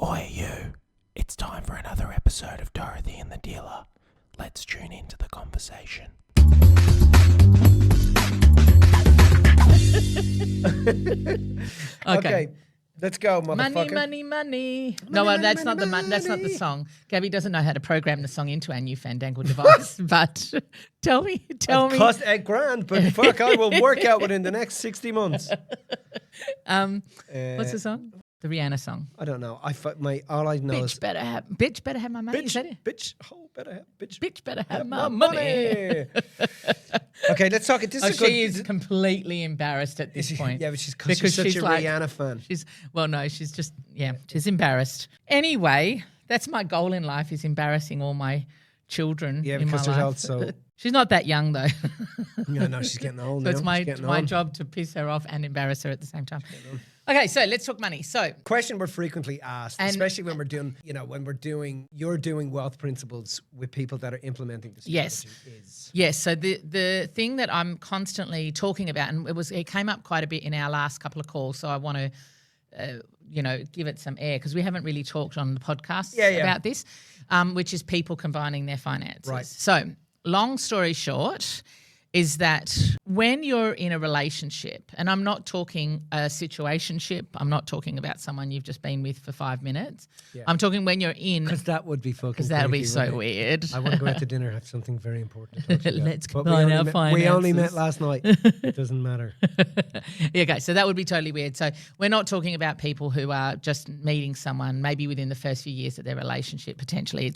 Oi, you. It's time for another episode of Dorothy and the Dealer. Let's tune into the conversation. Okay. Let's go, motherfucker. Money. That's not the song. Gabby doesn't know how to program the song into our new Fandangle device. But tell me. It cost $8,000, but fuck, I will work out within the next 60 months. What's the song? The Rihanna song. I don't know. All I know is Bitch better have my money. Is that it? Bitch Bitch better have my money. Okay, let's talk. She is completely embarrassed at this point. Yeah, but she's such a Rihanna fan. She's embarrassed. Anyway, that's my goal in life, is embarrassing all my children in my because there's life. also... She's not that young though. No, she's getting old now. So it's my job to piss her off and embarrass her at the same time. Okay, so let's talk money. So, question we're frequently asked, especially when you're doing wealth principles with people that are implementing the strategy. Yes. So the thing that I'm constantly talking about, and it came up quite a bit in our last couple of calls. So I want to, give it some air, because we haven't really talked on the podcast about this, which is people combining their finances. Right. So, long story short, is that when you're in a relationship, and I'm not talking a situationship, I'm not talking about someone you've just been with for 5 minutes. Yeah. I'm talking when you're in... Because that would be fucking Because that'll be so weird. I want to go out to dinner, have something very important to talk about. Let's combine our finances. We only met last night. It doesn't matter. Okay, so that would be totally weird. So we're not talking about people who are just meeting someone maybe within the first few years of their relationship, potentially.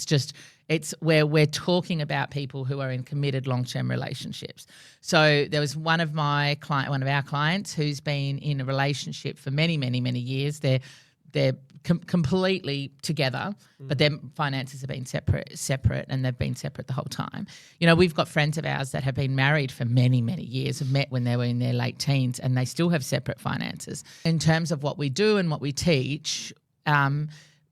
It's where we're talking about people who are in committed long-term relationships. So there was one of our clients who's been in a relationship for many, many, many years. They're completely together, but their finances have been separate, and they've been separate the whole time. You know, we've got friends of ours that have been married for many, many years, have met when they were in their late teens, and they still have separate finances. In terms of what we do and what we teach,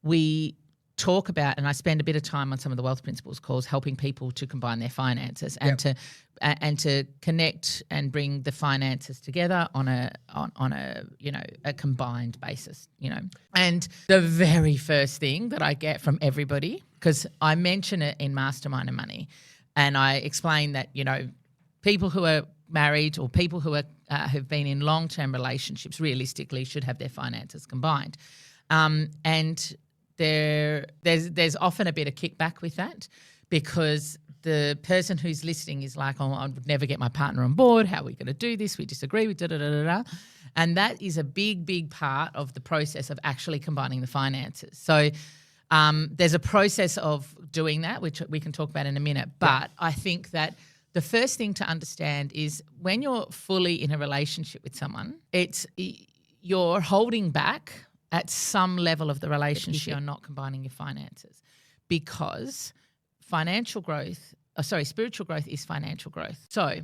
we talk about, and I spend a bit of time on some of the wealth principles calls helping people to combine their finances and to connect and bring the finances together on a combined basis, And the very first thing that I get from everybody, because I mention it in Mastermind and Money, and I explain that, people who are married or people who are have been in long-term relationships realistically should have their finances combined. And there's often a bit of kickback with that, because the person who's listening is like, oh, I would never get my partner on board. How are we going to do this? We disagree with da-da-da-da-da. And that is a big, big part of the process of actually combining the finances. So there's a process of doing that, which we can talk about in a minute. But I think that the first thing to understand is when you're fully in a relationship with someone, you're holding back at some level of the relationship. You're not combining your finances, because spiritual growth is financial growth. So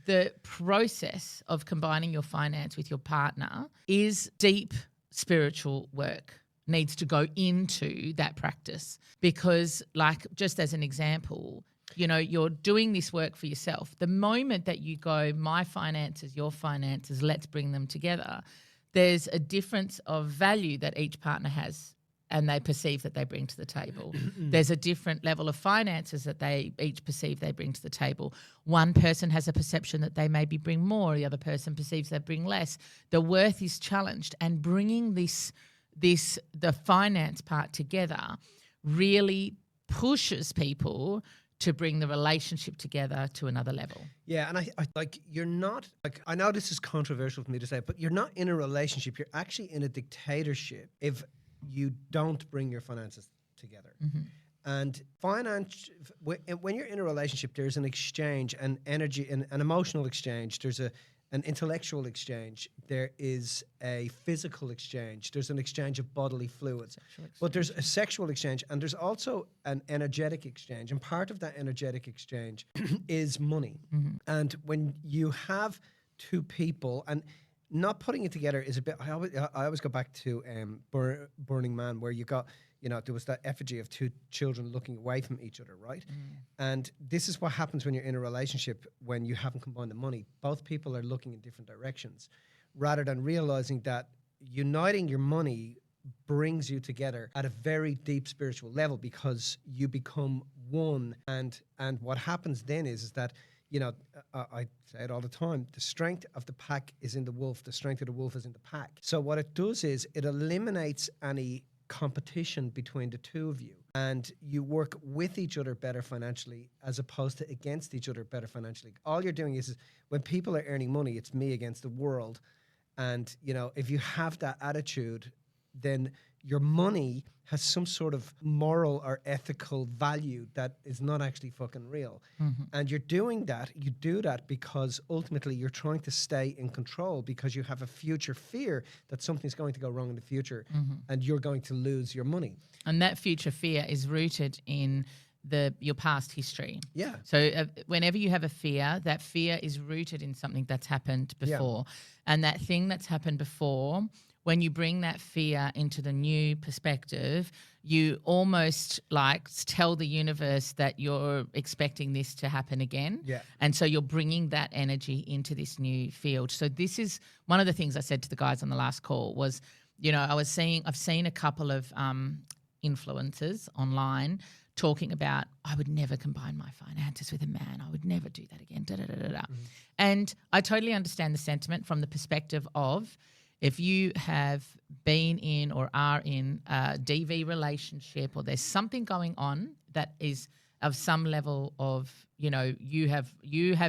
the process of combining your finance with your partner is deep spiritual work, needs to go into that practice, because, like, just as an example, you're doing this work for yourself. The moment that you go, my finances, your finances, let's bring them together, there's a difference of value that each partner has and they perceive that they bring to the table. There's a different level of finances that they each perceive they bring to the table. One person has a perception that they maybe bring more, the other person perceives they bring less. The worth is challenged, and bringing the finance part together really pushes people to bring the relationship together to another level. Yeah, and I you're not, I know this is controversial for me to say, but you're not in a relationship. You're actually in a dictatorship if you don't bring your finances together. Mm-hmm. And when you're in a relationship, there's an exchange, an energy, an emotional exchange. There's an intellectual exchange. There is a physical exchange. There's an exchange of bodily fluids. But there's a sexual exchange, and there's also an energetic exchange. And part of that energetic exchange is money. Mm-hmm. And when you have two people, and not putting it together is a bit... I always go back to Burning Man, where you got... there was that effigy of two children looking away from each other, right? Mm. And this is what happens when you're in a relationship when you haven't combined the money. Both people are looking in different directions, rather than realizing that uniting your money brings you together at a very deep spiritual level because you become one. And what happens then is that, you know, I say it all the time, the strength of the pack is in the wolf, the strength of the wolf is in the pack. So what it does is it eliminates any competition between the two of you, and you work with each other better financially as opposed to against each other better financially. All you're doing is when people are earning money, it's me against the world. And, you know, if you have that attitude, then your money has some sort of moral or ethical value that is not actually fucking real. And you do that because ultimately you're trying to stay in control because you have a future fear that something's going to go wrong in the future and you're going to lose your money. And that future fear is rooted in your past history. Yeah. So whenever you have a fear, that fear is rooted in something that's happened before. And that thing that's happened before, when you bring that fear into the new perspective, you almost like tell the universe that you're expecting this to happen again. Yeah. And so you're bringing that energy into this new field. So this is one of the things I said to the guys on the last call was, you know, I've seen a couple of influencers online talking about, I would never combine my finances with a man. I would never do that again. And I totally understand the sentiment from the perspective of, if you have been in or are in a DV relationship or there's something going on that is of some level of, you know, you have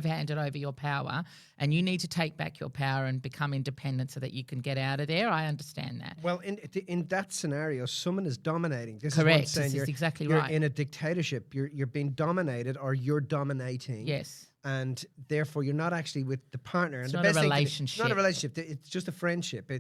handed over your power and you need to take back your power and become independent so that you can get out of there, I understand that. Well, in that scenario, someone is dominating. This Correct. Is what I'm saying. This is exactly you're right. in a dictatorship. You're being dominated or you're dominating. Yes. And therefore, you're not actually with the partner. It's and not the a best thing relationship. It's not a relationship. It's just a friendship.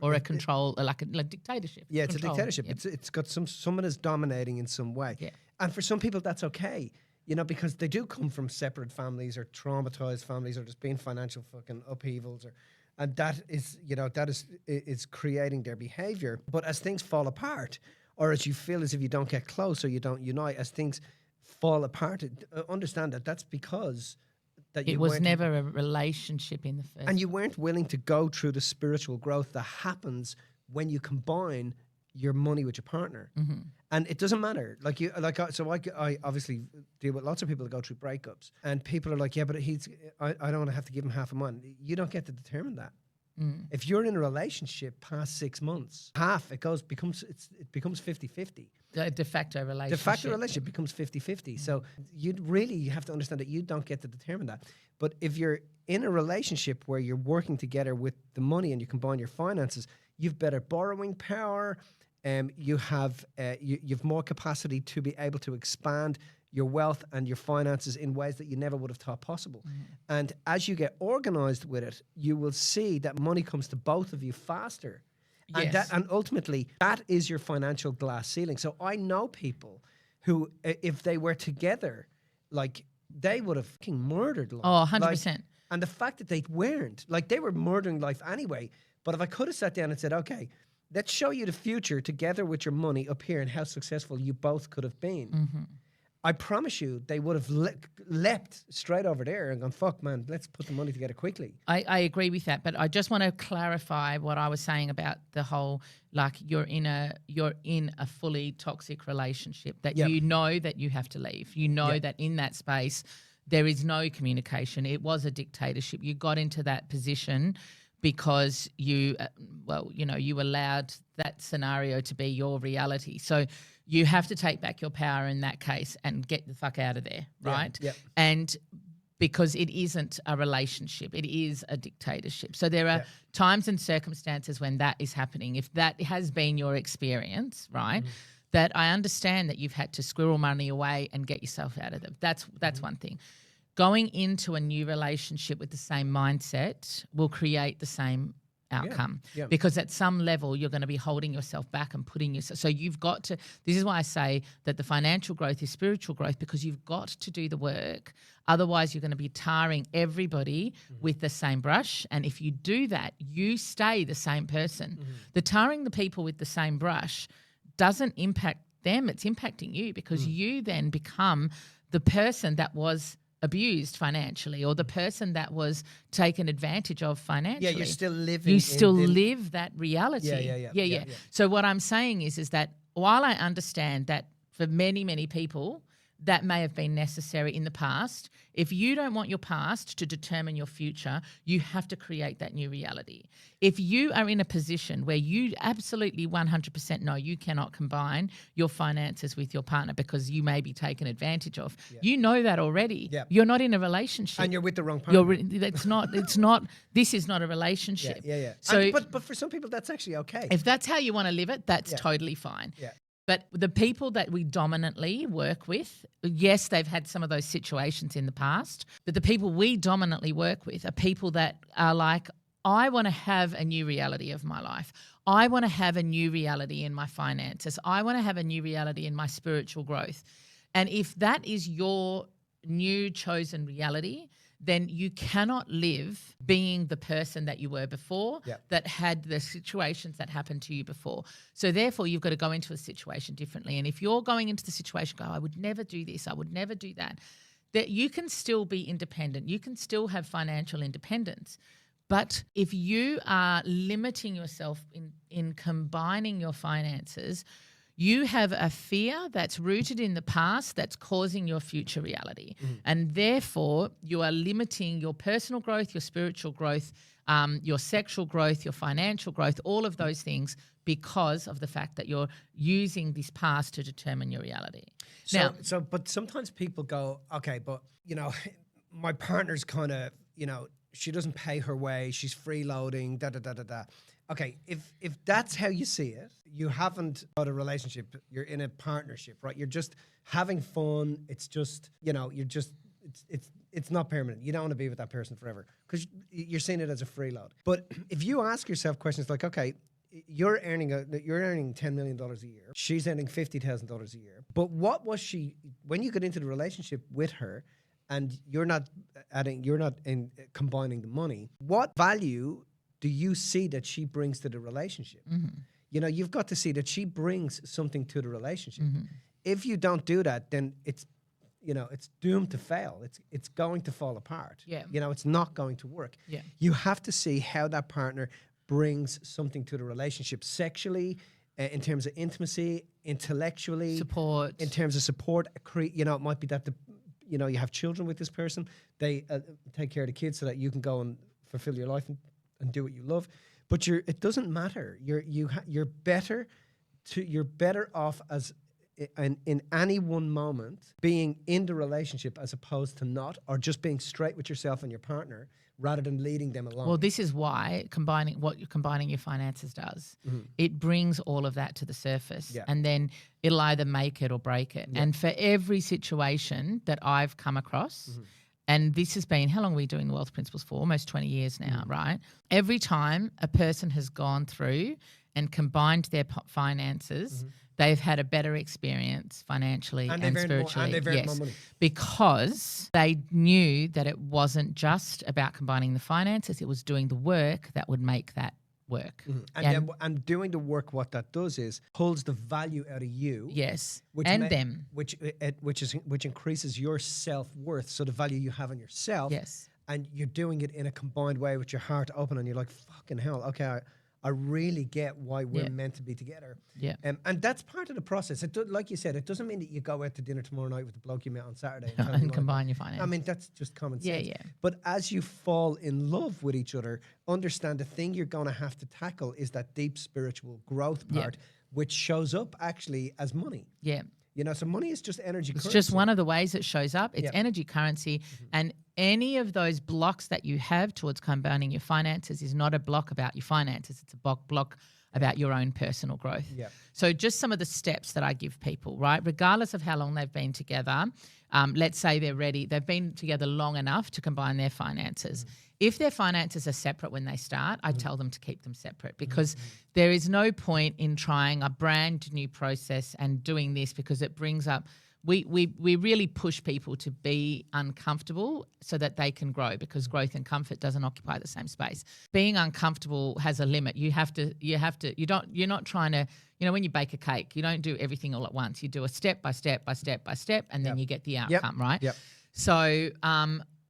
Or a control, like a dictatorship. Yeah, it's Control. a dictatorship. Yep. It's got someone is dominating in some way. Yeah. And for some people, that's okay. You know, because they do come from separate families or traumatized families or just being financial fucking upheavals, and that is, you know, that is creating their behavior. But as things fall apart, or as you feel as if you don't get close or you don't unite, as things fall apart, understand that that's because that It was never a relationship in the first. and you weren't willing to go through the spiritual growth that happens when you combine your money with your partner. And it doesn't matter. I obviously deal with lots of people that go through breakups, and people are like, yeah, but I don't want to have to give him half a month. You don't get to determine that. If you're in a relationship past 6 months, half it becomes 50-50. a de facto relationship. De facto relationship becomes 50-50. So you have to understand that you don't get to determine that. But if you're in a relationship where you're working together with the money and you combine your finances, you've better borrowing power. You have you've more capacity to be able to expand your wealth and your finances in ways that you never would have thought possible. And as you get organized with it, you will see that money comes to both of you faster. Yes. And ultimately, that is your financial glass ceiling. So I know people who, if they were together, like, they would have fucking murdered life. Oh, 100%. Like, and the fact that they weren't, like, they were murdering life anyway. But if I could have sat down and said, okay, let's show you the future together with your money up here and how successful you both could have been. I promise you, they would have leapt straight over there and gone, fuck, man, let's put the money together quickly. I agree with that, but I just want to clarify what I was saying about the whole, like, you're in a fully toxic relationship that you know that you have to leave. You know that in that space there is no communication. It was a dictatorship. You got into that position because you allowed that scenario to be your reality. So you have to take back your power in that case and get the fuck out of there, right? Yeah. And because it isn't a relationship, it is a dictatorship. So there are times and circumstances when that is happening. If that has been your experience, right, that I understand that you've had to squirrel money away and get yourself out of them. That's one thing. Going into a new relationship with the same mindset will create the same outcome because at some level you're going to be holding yourself back and putting yourself. So you've got to, this is why I say that the financial growth is spiritual growth, because you've got to do the work. Otherwise you're going to be tarring everybody with the same brush. And if you do that, you stay the same person. The tarring the people with the same brush doesn't impact them. It's impacting you because you then become the person that was abused financially or the person that was taken advantage of financially. Yeah, you're still living. You still live that reality. Yeah. So what I'm saying is that while I understand that for many, many people, that may have been necessary in the past. If you don't want your past to determine your future, you have to create that new reality. If you are in a position where you absolutely 100% know you cannot combine your finances with your partner because you may be taken advantage of, you know that already. Yeah. You're not in a relationship. And you're with the wrong partner. This is not a relationship. Yeah. So, but for some people, that's actually okay. if that's how you want to live it, that's totally fine. Yeah. But the people that we dominantly work with, yes, they've had some of those situations in the past, but the people we dominantly work with are people that are like, I want to have a new reality of my life. I want to have a new reality in my finances. I want to have a new reality in my spiritual growth. And if that is your new chosen reality, then you cannot live being the person that you were before that had the situations that happened to you before. So therefore, you've got to go into a situation differently. And if you're going into the situation, I would never do this, I would never do that, that you can still be independent. You can still have financial independence. But if you are limiting yourself in combining your finances, you have a fear that's rooted in the past that's causing your future reality. And therefore, you are limiting your personal growth, your spiritual growth, your sexual growth, your financial growth, all of those things because of the fact that you're using this past to determine your reality. But sometimes people go, okay, but, my partner's kind of, she doesn't pay her way, she's freeloading, da-da-da-da-da. Okay, if that's how you see it, you haven't got a relationship, you're in a partnership, right? You're just having fun. It's just, it's not permanent. You don't want to be with that person forever because you're seeing it as a freeload. But if you ask yourself questions like, okay, you're earning $10 million a year, she's earning $50,000 a year, but what was she, when you get into the relationship with her and you're not combining the money, what value do you see that she brings to the relationship? You've got to see that she brings something to the relationship. If you don't do that, then it's doomed to fail. It's going to fall apart. It's not going to work. You have to see how that partner brings something to the relationship sexually, in terms of intimacy, intellectually, support, in terms of support. It might be that you have children with this person. They take care of the kids so that you can go and fulfill your life and do what you love, but it doesn't matter. You're better off as in any one moment being in the relationship as opposed to not, or just being straight with yourself and your partner rather than leading them along. Well, this is why combining your finances does. It brings all of that to the surface, and then it'll either make it or break it. And for every situation that I've come across. And this has been, how long are we doing the Wealth Principles for? Almost 20 years now, right? Every time a person has gone through and combined their finances, they've had a better experience financially and spiritually. And they've earned more money. Because they knew that it wasn't just about combining the finances, it was doing the work that would make that work. And doing the work, what that does is pulls the value out of you. Yes, which increases your self-worth, so the value you have in yourself. Yes. And you're doing it in a combined way with your heart open, and you're like, fucking hell, okay, I really get why we're meant to be together. And that's part of the process. Like you said, it doesn't mean that you go out to dinner tomorrow night with the bloke you met on Saturday and combine your finances. I mean, that's just common sense. Yeah. But as you fall in love with each other, understand the thing you're going to have to tackle is that deep spiritual growth part, which shows up actually as money. So money is just energy currency. It's just one of the ways it shows up. It's energy currency. And any of those blocks that you have towards combining your finances is not a block about your finances. It's a block about your own personal growth. So just some of the steps that I give people, right? Regardless of how long they've been together, let's say they're ready. They've been together long enough to combine their finances. If their finances are separate when they start, I tell them to keep them separate because there is no point in trying a brand new process and doing this because it brings up we really push people to be uncomfortable so that they can grow because growth and comfort doesn't occupy the same space. Being uncomfortable has a limit. You're not trying to, when you bake a cake, you don't do everything all at once. You do a step by step by step by step and then you get the outcome, right? So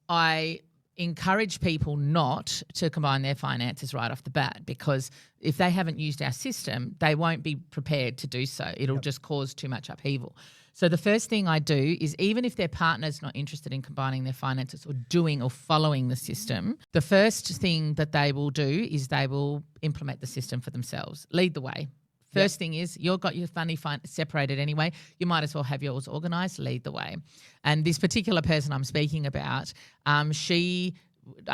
I encourage people not to combine their finances right off the bat, because if they haven't used our system, they won't be prepared to do so. It'll just cause too much upheaval. So the first thing I do is, even if their partner's not interested in combining their finances or doing or following the system, the first thing that they will do is they will implement the system for themselves. Lead the way. First thing is, you've got your money separated anyway. You might as well have yours organised. Lead the way. And this particular person I'm speaking about, I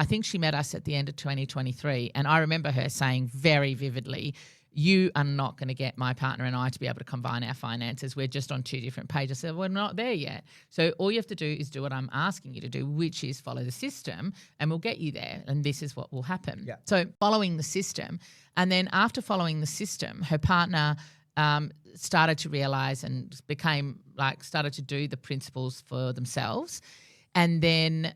think she met us at the end of 2023, and I remember her saying very vividly, you are not going to get my partner and I to be able to combine our finances. We're just on two different pages. So we're not there yet. So all you have to do is do what I'm asking you to do, which is follow the system, and we'll get you there. And this is what will happen. Yeah. So following the system. And then after following the system, her partner started to realise and started to do the principles for themselves. And then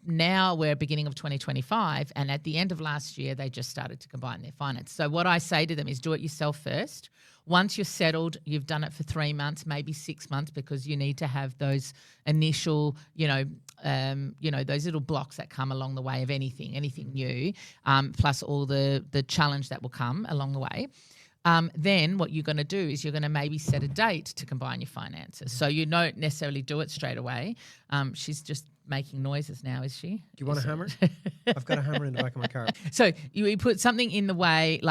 now we're beginning of 2025, and at the end of last year, they just started to combine their finance. So what I say to them is, do it yourself first. Once you're settled, you've done it for 3 months, maybe 6 months, because you need to have those initial, those little blocks that come along the way of anything new, plus all the challenge that will come along the way. Then what you're going to do is you're going to maybe set a date to combine your finances. So you don't necessarily do it straight away. She's just making noises now, is she? Do you want a hammer? I've got a hammer in the back of my car. So we put something in the way,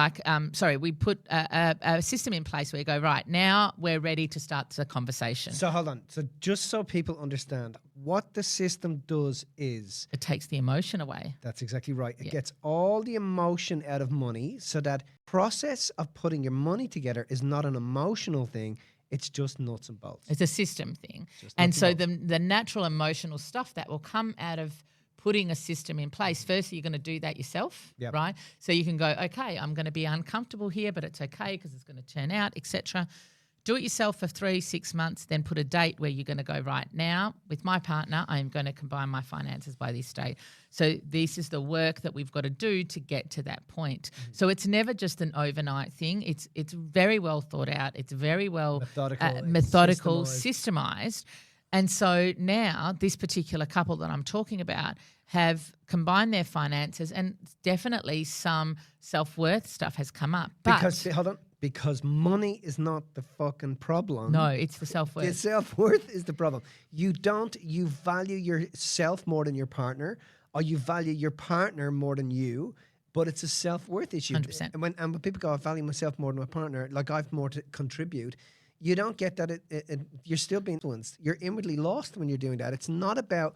we put a system in place where you go, right, now we're ready to start the conversation. So hold on. So just so people understand, what the system does is... it takes the emotion away. That's exactly right. It gets all the emotion out of money, so that process of putting your money together is not an emotional thing. It's just nuts and bolts. It's a system thing. And so the natural emotional stuff that will come out of putting a system in place, firstly, you're going to do that yourself, right? So you can go, okay, I'm going to be uncomfortable here, but it's okay because it's going to turn out, etc. Do it yourself for 3-6 months, then put a date where you're going to go, right now, with my partner, I'm going to combine my finances by this date. So this is the work that we've got to do to get to that point. Mm-hmm. So it's never just an overnight thing. It's very well thought out. It's very well methodical, systemized. And so now this particular couple that I'm talking about have combined their finances, and definitely some self-worth stuff has come up. But because money is not the fucking problem. No, it's the self-worth. The self-worth is the problem. You value yourself more than your partner, or you value your partner more than you, but it's a self-worth issue. 100%. And when people go, I value myself more than my partner, like I've more to contribute, you don't get that. You're still being influenced. You're inwardly lost when you're doing that. It's not about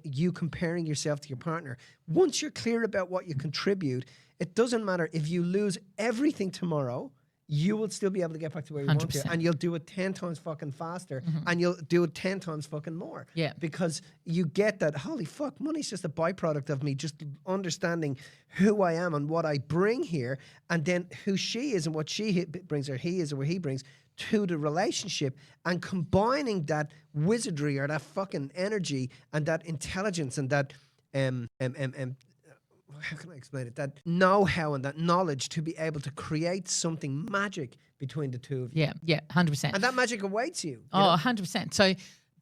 you comparing yourself to your partner. Once you're clear about what you contribute, it doesn't matter if you lose everything tomorrow, you will still be able to get back to where you 100%. Want to, and you'll do it 10 times fucking faster, and you'll do it 10 times fucking more. Yeah. Because you get that, holy fuck, money's just a byproduct of me just understanding who I am and what I bring here, and then who she is and what she brings, or he is or what he brings to the relationship, and combining that wizardry or that fucking energy and that intelligence and that how can I explain it? That know-how and that knowledge to be able to create something magic between the two of you. Yeah, 100%. And that magic awaits you. Oh, 100%. So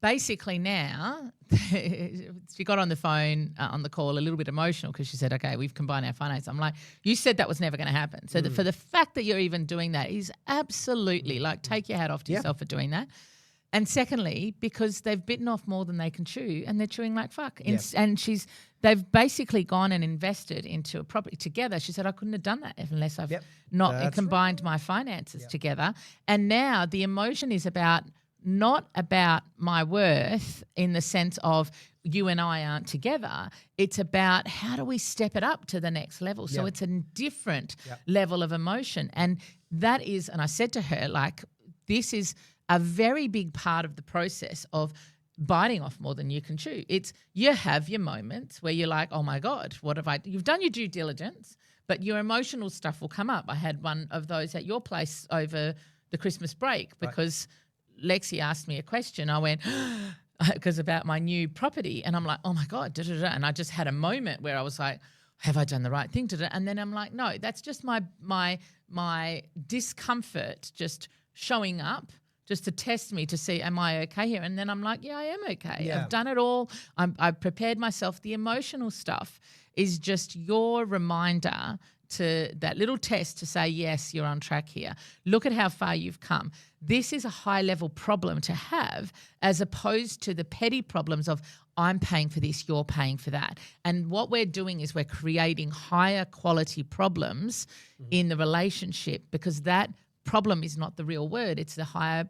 basically now, she got on the phone, on the call, a little bit emotional because she said, okay, we've combined our finances. I'm like, you said that was never going to happen. So for the fact that you're even doing that is absolutely, take your hat off to yourself for doing that. And secondly, because they've bitten off more than they can chew, and they're chewing like fuck. And they've basically gone and invested into a property together. She said, I couldn't have done that unless I've not combined my finances together. And now the emotion is not about my worth in the sense of you and I aren't together. It's about how do we step it up to the next level. So it's a different level of emotion. And that is, and I said to her, this is a very big part of the process of biting off more than you can chew. It's you have your moments where you're like, oh my God, what have I... You've done your due diligence, but your emotional stuff will come up. I had one of those at your place over the Christmas break because Lexi asked me a question. I went, because about my new property, and I'm like, oh my God, da, da, da. And I just had a moment where I was like, have I done the right thing? And then I'm like, no, that's just my discomfort just showing up just to test me to see, am I okay here? And then I'm like, yeah, I am okay. Yeah. I've done it all. I've prepared myself. The emotional stuff is just your reminder to that little test to say, yes, you're on track here. Look at how far you've come. This is a high level problem to have, as opposed to the petty problems of I'm paying for this, you're paying for that. And what we're doing is we're creating higher quality problems in the relationship, because that problem is not the real word. It's the higher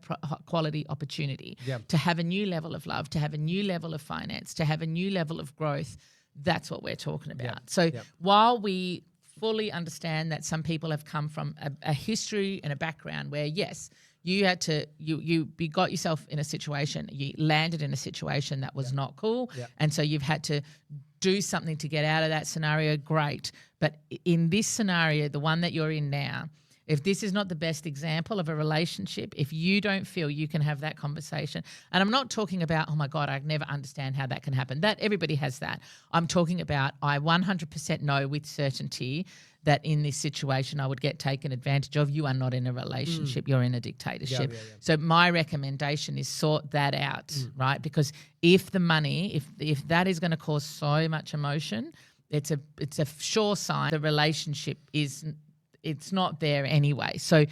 quality opportunity to have a new level of love, to have a new level of finance, to have a new level of growth. That's what we're talking about. So while we fully understand that some people have come from a history and a background where, yes, you had to, you got yourself in a situation, you landed in a situation that was not cool. And so you've had to do something to get out of that scenario. Great. But in this scenario, the one that you're in now, if this is not the best example of a relationship, if you don't feel you can have that conversation, and I'm not talking about, oh my God, I never understand how that can happen. That everybody has that. I'm talking about, I 100% know with certainty that in this situation I would get taken advantage of. You are not in a relationship, you're in a dictatorship. So my recommendation is sort that out, right? Because if the money, if that is going to cause so much emotion, it's a sure sign the relationship it's not there anyway. So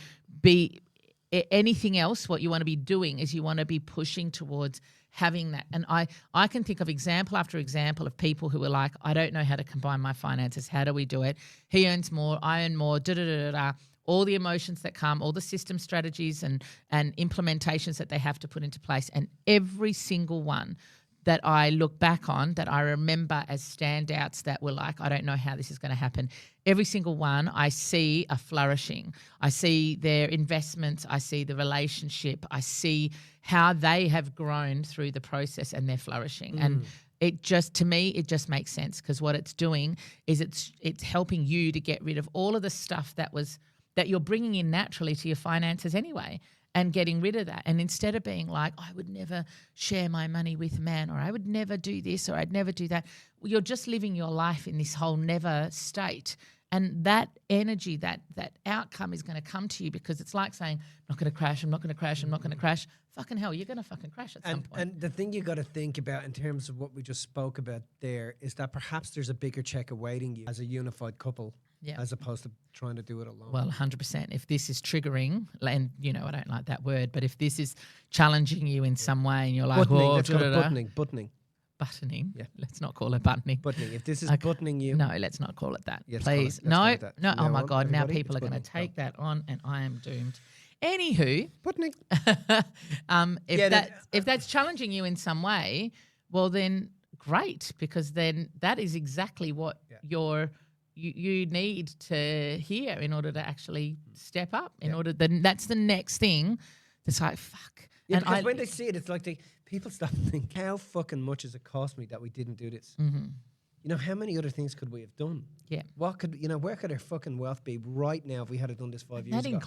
anything else, what you want to be doing is you want to be pushing towards having that. And I can think of example after example of people who are like, I don't know how to combine my finances. How do we do it? He earns more, I earn more, all the emotions that come, all the system strategies and implementations that they have to put into place. And every single one that I look back on, that I remember as standouts that were like, I don't know how this is going to happen. Every single one I see a flourishing. I see their investments. I see the relationship. I see how they have grown through the process and they're flourishing. And it just, to me, it just makes sense, because what it's doing is it's helping you to get rid of all of the stuff that you're bringing in naturally to your finances anyway, and getting rid of that. And instead of being like, I would never share my money with man, or I would never do this, or I'd never do that, well, you're just living your life in this whole never state. And that energy, that outcome is going to come to you, because it's like saying, I'm not going to crash, I'm not going to crash, I'm not going to crash. Fucking hell, you're going to fucking crash at some point. And the thing you got to think about in terms of what we just spoke about there is that perhaps there's a bigger check awaiting you as a unified couple, as opposed to trying to do it alone. Well, 100%. If this is triggering, and I don't like that word, but if this is challenging you in some way and you're like, buttoning, oh, let's call it buttoning. Buttoning. Yeah. Let's not call it buttoning. Buttoning. If this is buttoning you. No, let's not call it that. Yes, Please. No. No. Oh my God. Now people are going to take that on, and I am doomed. Anywho. Buttoning. If that's challenging you in some way, well then great, because then that is exactly what you need to hear in order to actually step up. That's the next thing. That's like, fuck. Yeah, and because when they see it, it's like people stop and think, how fucking much has it cost me that we didn't do this? Mm-hmm. You know, how many other things could we have done? Yeah. Where could our fucking wealth be right now if we had done this 5 years ago?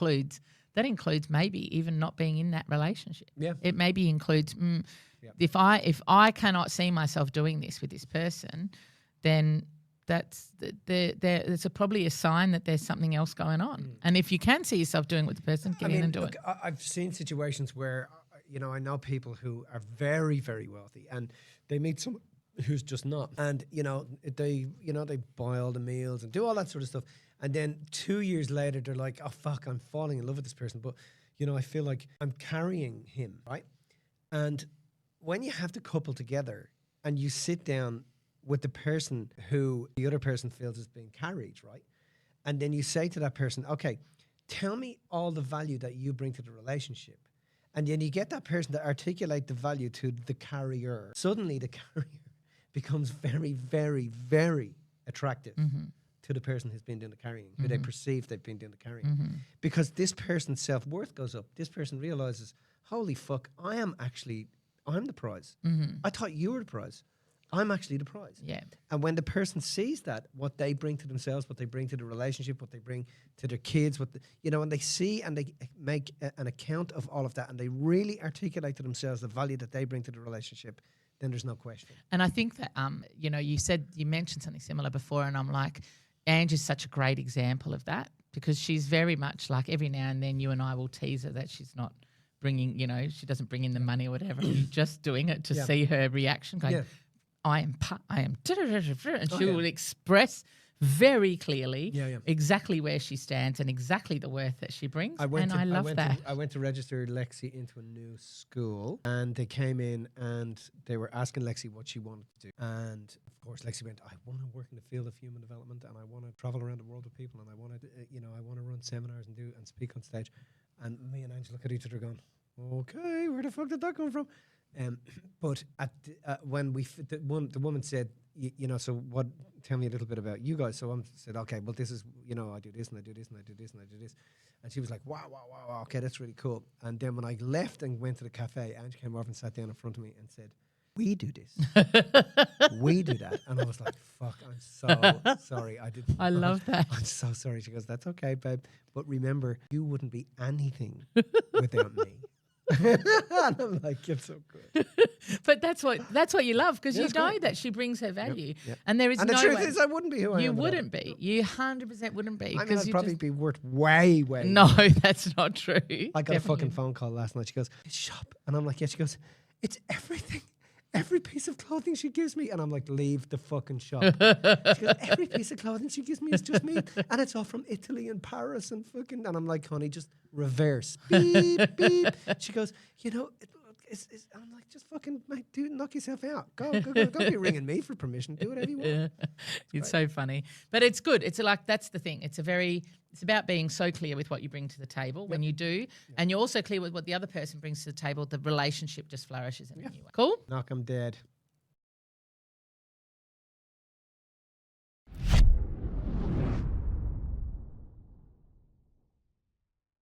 That includes maybe even not being in that relationship. Yeah. It maybe includes if I cannot see myself doing this with this person, then that's there's probably a sign that there's something else going on. And if you can see yourself doing it with the person, get in and do it. I've seen situations where, I know people who are very, very wealthy, and they meet someone who's just not. And, they buy all the meals and do all that sort of stuff. And then 2 years later, they're like, oh, fuck, I'm falling in love with this person. But, I feel like I'm carrying him, right? And when you have the couple together and you sit down with the person who the other person feels is being carried, right? And then you say to that person, okay, tell me all the value that you bring to the relationship. And then you get that person to articulate the value to the carrier. Suddenly the carrier becomes very, very, very attractive to the person who's been doing the carrying, who they perceive they've been doing the carrying. Because this person's self-worth goes up. This person realizes, holy fuck, I'm the prize. I thought you were the prize. I'm actually the prize. Yeah. And when the person sees that, what they bring to themselves, what they bring to the relationship, what they bring to their kids, and they see and they make an account of all of that, and they really articulate to themselves the value that they bring to the relationship, then there's no question. And I think that, you mentioned something similar before, and I'm like, Ange is such a great example of that, because she's very much like, every now and then you and I will tease her that she's not bringing, she doesn't bring in the money or whatever. You're just doing it to see her reaction going, Yeah. I am, and she yeah. will express very clearly Yeah. exactly where she stands and exactly the worth that she brings. I love that. I went to register Lexi into a new school, and they came in and they were asking Lexi what she wanted to do. And of course, Lexi went, I want to work in the field of human development, and I want to travel around the world with people, and I want to, I want to run seminars and speak on stage. And me and Ange look at each other going, okay, where the fuck did that come from? But at when the woman said, so what? Tell me a little bit about you guys. So I said, okay, well, this is, I do this and I do this and I do this and I do this. And she was like, wow, okay, that's really cool. And then when I left and went to the cafe, Ange came over and sat down in front of me and said, we do this. We do that. And I was like, fuck, I'm so sorry. I love that. I'm so sorry. She goes, that's okay, babe. But remember, you wouldn't be anything without me. And I'm like, you're so good. But that's what you love, because you know great. that she brings her value. Yep. And there is And the no truth way. is, I wouldn't be who I am. You without wouldn't it. be. You 100% wouldn't be. I mean, 'cause I'd you probably just- be worth way. No, that's not true. I got a Definitely. fucking phone call last night. She goes, it's shop. And I'm like, yeah. She goes, it's everything. Every piece of clothing she gives me. And I'm like, leave the fucking shop. She goes, every piece of clothing she gives me is just me. And it's all from Italy and Paris and fucking. And I'm like, honey, just reverse. Beep, beep. She goes, I'm like, just fucking, mate, dude, knock yourself out. Go. Don't be ringing me for permission. Do whatever you want. It's so funny, but it's good. It's like, that's the thing. It's about being so clear with what you bring to the table when you do, and you're also clear with what the other person brings to the table. The relationship just flourishes in a new way. Cool. Knock, I'm dead.